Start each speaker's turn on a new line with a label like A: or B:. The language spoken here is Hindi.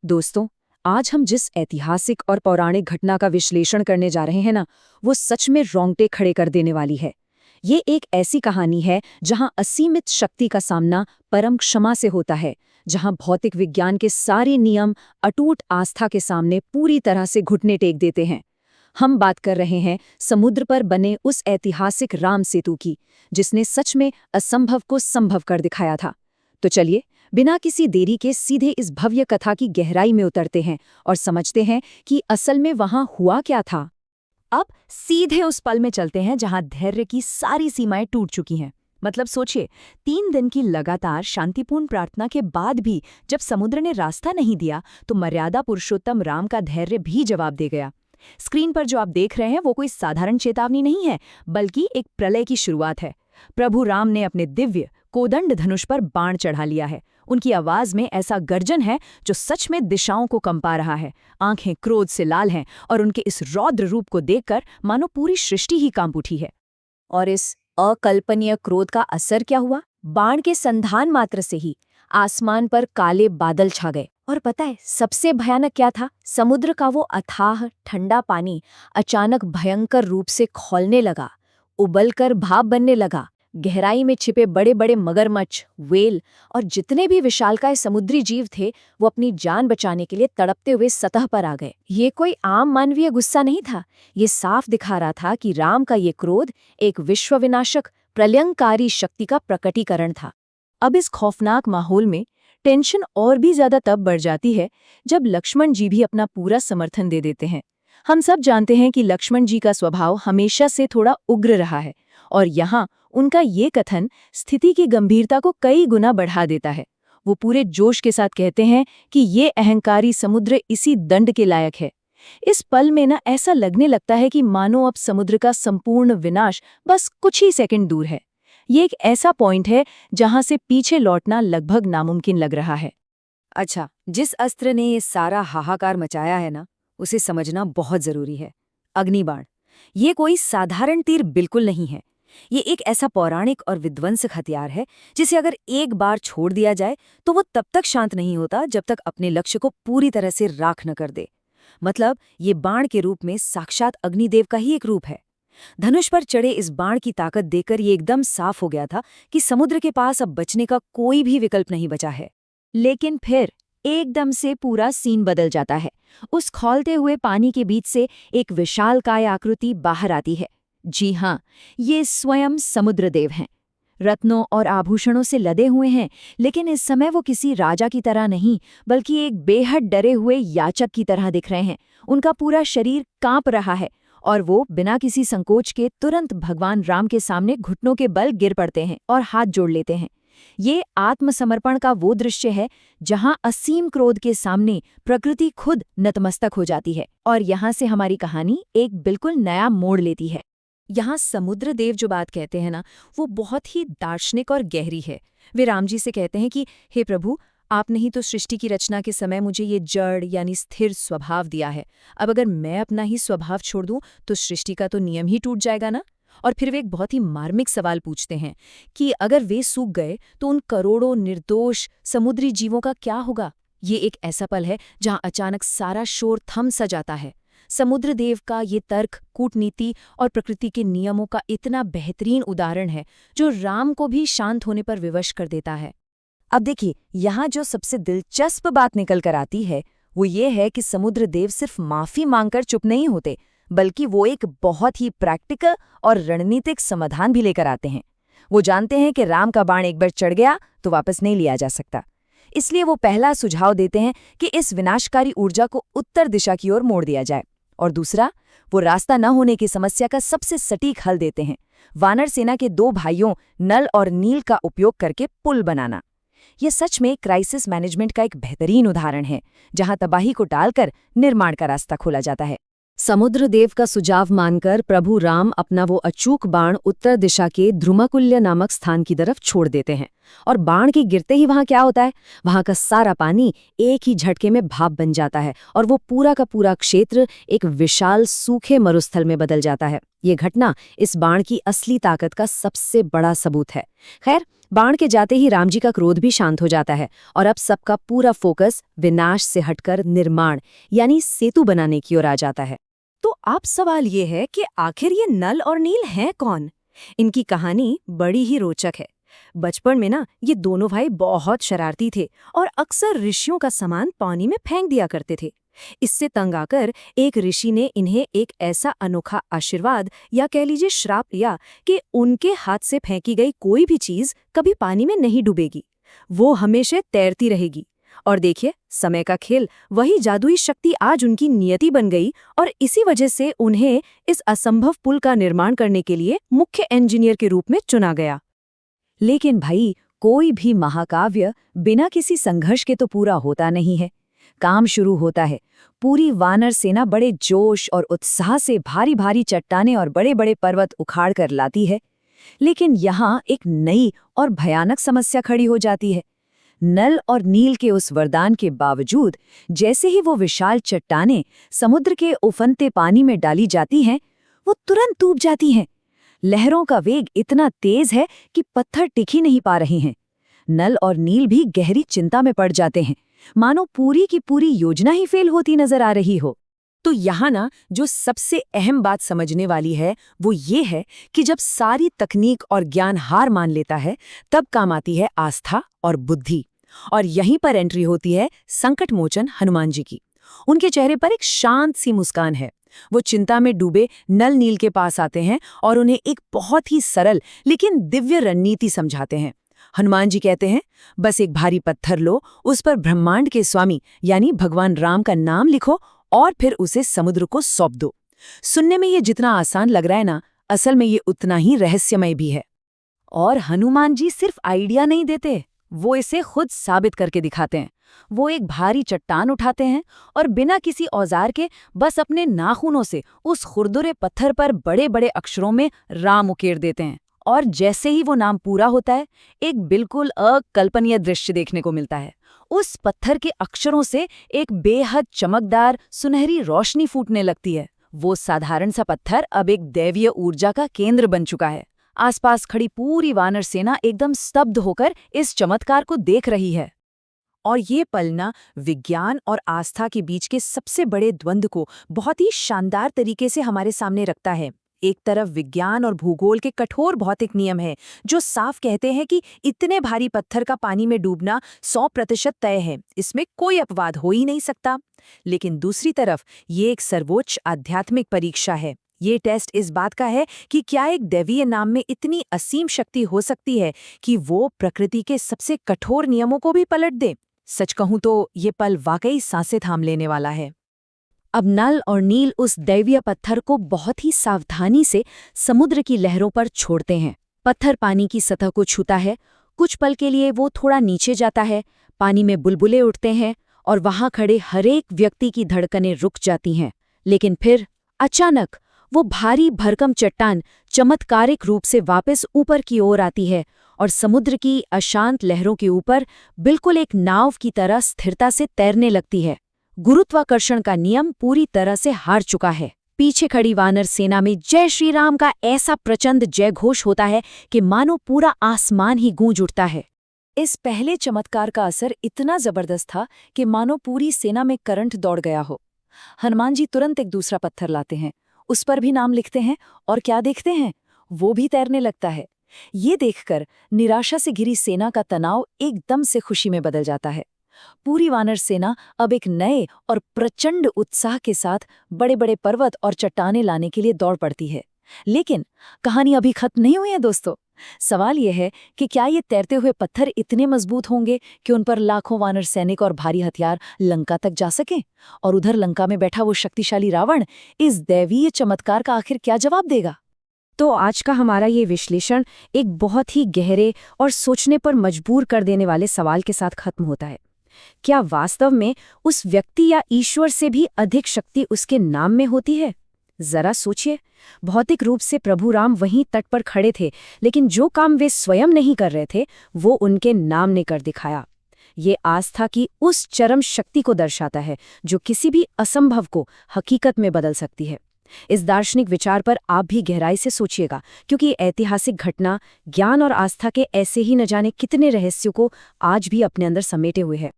A: दोस्तों, आज हम जिस ऐतिहासिक और पौराणिक घटना का विश्लेषण करने जा रहे हैं ना, वो सच में रोंगटे खड़े कर देने वाली है। ये एक ऐसी कहानी है जहां असीमित शक्ति का सामना परम क्षमा से होता है, जहां भौतिक विज्ञान के सारे नियम अटूट आस्था के सामने पूरी तरह से घुटने टेक देते हैं। हम बात कर रहे हैं समुद्र पर बने उस ऐतिहासिक राम सेतु की, जिसने सच में असंभव को संभव कर दिखाया था। तो चलिए, बिना किसी देरी के सीधे इस भव्य कथा की गहराई में उतरते हैं और समझते हैं कि असल में वहां हुआ क्या था।
B: अब सीधे उस पल में चलते हैं जहां धैर्य की सारी सीमाएं टूट चुकी हैं। मतलब सोचिए, 3 दिन की लगातार शांतिपूर्ण प्रार्थना के बाद भी जब समुद्र ने रास्ता नहीं दिया, तो मर्यादा पुरुषोत्तम राम का धैर्य भी जवाब दे गया। स्क्रीन पर जो आप देख रहे हैं वो कोई साधारण चेतावनी नहीं है, बल्कि एक प्रलय की शुरुआत है। प्रभु राम ने अपने दिव्य कोदंड धनुष पर बाण चढ़ा लिया है। उनकी आवाज में ऐसा गर्जन है जो सच में दिशाओं को कंपा रहा है। आंखें क्रोध से लाल हैं और उनके इस रौद्र रूप को देखकर मानो पूरी सृष्टि ही कांप उठी है।
A: और इस अकल्पनीय क्रोध का असर क्या हुआ? बाण के संधान मात्र से ही आसमान पर काले बादल छा गए। और पता है सबसे भयानक क्या था? समुद्र का वो अथाह ठंडा पानी अचानक भयंकर रूप से खौलने लगा, उबलकर भाप बनने लगा। गहराई में छिपे बड़े बड़े मगरमच्छ, व्हेल और जितने भी विशालकाय समुद्री जीव थे, वो अपनी जान बचाने के लिए तड़पते हुए सतह पर आ गए। ये कोई आम मानवीय गुस्सा नहीं था। ये साफ दिखा रहा था कि राम का ये क्रोध एक विश्वविनाशक प्रलयंकारी शक्ति का प्रकटीकरण था। अब इस खौफनाक माहौल में टेंशन और भी ज्यादा तब बढ़ जाती है जब लक्ष्मण जी भी अपना पूरा समर्थन दे देते हैं। हम सब जानते हैं कि लक्ष्मण जी का स्वभाव हमेशा से थोड़ा उग्र रहा है, और यहाँ उनका ये कथन स्थिति की गंभीरता को कई गुना बढ़ा देता है। वो पूरे जोश के साथ कहते हैं कि ये अहंकारी समुद्र इसी दंड के लायक है। इस पल में ना ऐसा लगने लगता है कि मानो अब समुद्र का संपूर्ण विनाश बस कुछ ही सेकंड दूर है। ये एक ऐसा पॉइंट है जहां से पीछे लौटना लगभग नामुमकिन लग रहा है।
B: अच्छा, जिस अस्त्र ने ये सारा हाहाकार मचाया है ना, उसे समझना बहुत जरूरी है। अग्निबाण। ये कोई साधारण तीर बिल्कुल नहीं है। ये एक ऐसा पौराणिक और विध्वंसक हथियार है जिसे अगर एक बार छोड़ दिया जाए तो वो तब तक शांत नहीं होता जब तक अपने लक्ष्य को पूरी तरह से राख न कर दे। मतलब ये बाण के रूप में साक्षात अग्निदेव का ही एक रूप है। धनुष पर चढ़े इस बाण की ताकत देखकर ये एकदम साफ हो गया था कि समुद्र के पास अब बचने का कोई भी विकल्प नहीं बचा है। लेकिन फिर एकदम से पूरा सीन बदल जाता है। उस खौलते हुए पानी के बीच से एक विशालकाय आकृति बाहर आती है। जी हाँ, ये स्वयं समुद्रदेव हैं। रत्नों और आभूषणों से लदे हुए हैं, लेकिन इस समय वो किसी राजा की तरह नहीं, बल्कि एक बेहद डरे हुए याचक की तरह दिख रहे हैं। उनका पूरा शरीर कांप रहा है और वो बिना किसी संकोच के तुरंत भगवान राम के सामने घुटनों के बल गिर पड़ते हैं और हाथ जोड़ लेते हैं। ये आत्मसमर्पण का वो दृश्य है जहां असीम क्रोध के सामने प्रकृति खुद नतमस्तक हो जाती है। और यहाँ से हमारी कहानी एक बिल्कुल नया मोड़ लेती है। यहाँ समुद्रदेव जो बात कहते हैं ना, वो बहुत ही दार्शनिक और गहरी है। वे राम जी से कहते हैं कि हे प्रभु, आपने ही तो सृष्टि की रचना के समय मुझे ये जड़ यानी स्थिर स्वभाव दिया है। अब अगर मैं अपना ही स्वभाव छोड़ दूं तो सृष्टि का तो नियम ही टूट जाएगा ना। और फिर वे एक बहुत ही मार्मिक सवाल पूछते हैं कि अगर वे सूख गए तो उन करोड़ों निर्दोष समुद्री जीवों का क्या होगा। ये एक ऐसा पल है जहां अचानक सारा शोर थम सा जाता है। समुद्रदेव का ये तर्क कूटनीति और प्रकृति के नियमों का इतना बेहतरीन उदाहरण है जो राम को भी शांत होने पर विवश कर देता है। अब देखिए, यहाँ जो सबसे दिलचस्प बात निकल कर आती है वो ये है कि समुद्रदेव सिर्फ माफी मांगकर चुप नहीं होते, बल्कि वो एक बहुत ही प्रैक्टिकल और रणनीतिक समाधान भी लेकर आते हैं। वो जानते हैं कि राम का बाण एक बार चढ़ गया तो वापस नहीं लिया जा सकता। इसलिए वो पहला सुझाव देते हैं कि इस विनाशकारी ऊर्जा को उत्तर दिशा की ओर मोड़ दिया जाए, और दूसरा, वो रास्ता न होने की समस्या का सबसे सटीक हल देते हैं, वानर सेना के 2 भाइयों नल और नील का उपयोग करके पुल बनाना। यह सच में क्राइसिस मैनेजमेंट का एक बेहतरीन उदाहरण है, जहां तबाही को टालकर निर्माण का रास्ता खोला जाता है। समुद्रदेव का सुझाव मानकर प्रभु राम अपना वो अचूक बाण उत्तर दिशा के ध्रुमकुल्य नामक स्थान की तरफ छोड़ देते हैं, और बाण के गिरते ही वहां क्या होता है, वहां का सारा पानी एक ही झटके में भाप बन जाता है और वो पूरा का पूरा क्षेत्र एक विशाल सूखे मरुस्थल में बदल जाता है। ये घटना इस बाण की असली ताकत का सबसे बड़ा सबूत है। खैर, बाण के जाते ही राम जी का क्रोध भी शांत हो जाता है और अब सबका पूरा फोकस विनाश से हटकर निर्माण यानी सेतु बनाने की ओर आ जाता है। तो अब सवाल ये है कि आखिर ये नल और नील हैं कौन? इनकी कहानी बड़ी ही रोचक है। बचपन में ना ये दोनों भाई बहुत शरारती थे और अक्सर ऋषियों का सामान पानी में फेंक दिया करते थे। इससे तंग आकर एक ऋषि ने इन्हें एक ऐसा अनोखा आशीर्वाद या कह लीजिए श्राप दिया कि उनके हाथ से फेंकी गई कोई भी चीज कभी पानी में नहीं डूबेगी, वो हमेशा तैरती रहेगी। और देखिए, समय का खेल, वही जादुई शक्ति आज उनकी नियति बन गई और इसी वजह से उन्हें इस असंभव पुल का निर्माण करने के लिए मुख्य इंजीनियर के रूप में चुना गया। लेकिन भाई, कोई भी महाकाव्य बिना किसी संघर्ष के तो पूरा होता नहीं है। काम शुरू होता है। पूरी वानर सेना बड़े जोश और उत्साह से भारी भारी चट्टानें और बड़े बड़े पर्वत उखाड़ कर लाती है। लेकिन यहाँ एक नई और भयानक समस्या खड़ी हो जाती है। नल और नील के उस वरदान के बावजूद जैसे ही वो विशाल चट्टानें समुद्र के उफनते पानी में डाली जाती हैं, वो तुरंत डूब जाती हैं। लहरों का वेग इतना तेज है कि पत्थर टिक ही नहीं पा रहे हैं। नल और नील भी गहरी चिंता में पड़ जाते हैं, मानो पूरी की पूरी योजना ही फेल होती नजर आ रही हो। तो यहाँ ना जो सबसे अहम बात समझने वाली है वो ये है कि जब सारी तकनीक और ज्ञान हार मान लेता है, तब काम आती है आस्था और बुद्धि। और यहीं पर एंट्री होती है संकट मोचन हनुमान जी की। उनके चेहरे पर एक शांत सी मुस्कान है। वो चिंता में डूबे नल नील के पास आते हैं और उन्हें एक बहुत ही सरल लेकिन दिव्य रणनीति समझाते हैं। हनुमान जी कहते हैं, बस एक भारी पत्थर लो, उस पर ब्रह्मांड के स्वामी यानी भगवान राम का नाम लिखो और फिर उसे समुद्र को सौंप दो। सुनने में ये जितना आसान लग रहा है ना, असल में ये उतना ही रहस्यमय भी है। और हनुमान जी सिर्फ आइडिया नहीं देते, वो इसे खुद साबित करके दिखाते हैं। वो एक भारी चट्टान उठाते हैं और बिना किसी औजार के बस अपने नाखूनों से उस खुरदुरे पत्थर पर बड़े बड़े अक्षरों में राम उकेर देते हैं। और जैसे ही वो नाम पूरा होता है, एक बिल्कुल अकल्पनीय दृश्य देखने को मिलता है। उस पत्थर के अक्षरों से एक बेहद चमकदार सुनहरी रोशनी फूटने लगती है। वो साधारण सा पत्थर अब एक दैवीय ऊर्जा का केंद्र बन चुका है। आसपास खड़ी पूरी वानर सेना एकदम स्तब्ध होकर इस चमत्कार को देख रही है। और ये पलना विज्ञान और आस्था के बीच के सबसे बड़े द्वंद्व को बहुत ही शानदार तरीके से हमारे सामने रखता है। एक तरफ विज्ञान और भूगोल के कठोर भौतिक नियम हैं, जो साफ कहते हैं कि इतने भारी पत्थर का पानी में डूबना 100% तय है, इसमें कोई अपवाद हो ही नहीं सकता। लेकिन दूसरी तरफ ये एक सर्वोच्च आध्यात्मिक परीक्षा है। ये टेस्ट इस बात का है कि क्या एक दैवीय नाम में इतनी असीम शक्ति हो सकती है कि वो प्रकृति के सबसे कठोर नियमों को भी पलट दे। सच कहूं तो ये पल वाकई सांसें थाम लेने वाला है। अब नल और नील उस दैवीय पत्थर को बहुत ही सावधानी से समुद्र की लहरों पर छोड़ते हैं। पत्थर पानी की सतह को छूता है, कुछ पल के लिए वो थोड़ा नीचे जाता है, पानी में बुलबुले उठते हैं और वहां खड़े हरेक व्यक्ति की धड़कनें रुक जाती हैं। लेकिन फिर अचानक वो भारी भरकम चट्टान चमत्कारिक रूप से वापस ऊपर की ओर आती है और समुद्र की अशांत लहरों के ऊपर बिल्कुल एक नाव की तरह स्थिरता से तैरने लगती है। गुरुत्वाकर्षण का नियम पूरी तरह से हार चुका है। पीछे खड़ी वानर सेना में जय श्री राम का ऐसा प्रचंड जय घोष होता है कि मानो पूरा आसमान ही गूंज उठता है। इस पहले चमत्कार का असर इतना जबरदस्त था कि मानो पूरी सेना में करंट दौड़ गया हो। हनुमान जी तुरंत एक दूसरा पत्थर लाते हैं, उस पर भी नाम लिखते हैं और क्या देखते हैं, वो भी तैरने लगता है। ये देखकर निराशा से घिरी सेना का तनाव एकदम से खुशी में बदल जाता है। पूरी वानर सेना अब एक नए और प्रचंड उत्साह के साथ बड़े बड़े पर्वत और चट्टानें लाने के लिए दौड़ पड़ती है। लेकिन कहानी अभी खत्म नहीं हुई है दोस्तों। सवाल यह है कि क्या ये तैरते हुए पत्थर इतने मजबूत होंगे कि उन पर लाखों वानर सैनिक और भारी हथियार लंका तक जा सकें? और उधर लंका में बैठा वो शक्तिशाली रावण इस दैवीय चमत्कार का आखिर क्या जवाब देगा? तो आज का हमारा ये विश्लेषण एक बहुत ही गहरे और सोचने पर मजबूर कर देने वाले सवाल के साथ खत्म होता है। क्या वास्तव में उस व्यक्ति या ईश्वर से भी अधिक शक्ति उसके नाम में होती है? जरा सोचिए, भौतिक रूप से प्रभु राम वहीं तट पर खड़े थे, लेकिन जो काम वे स्वयं नहीं कर रहे थे वो उनके नाम ने कर दिखाया। ये आस्था की उस चरम शक्ति को दर्शाता है जो किसी भी असंभव को हकीकत में बदल सकती है। इस दार्शनिक विचार पर आप भी गहराई से सोचिएगा, क्योंकि ये ऐतिहासिक घटना ज्ञान और आस्था के ऐसे ही न जाने कितने रहस्यों को आज भी अपने अंदर समेटे हुए है।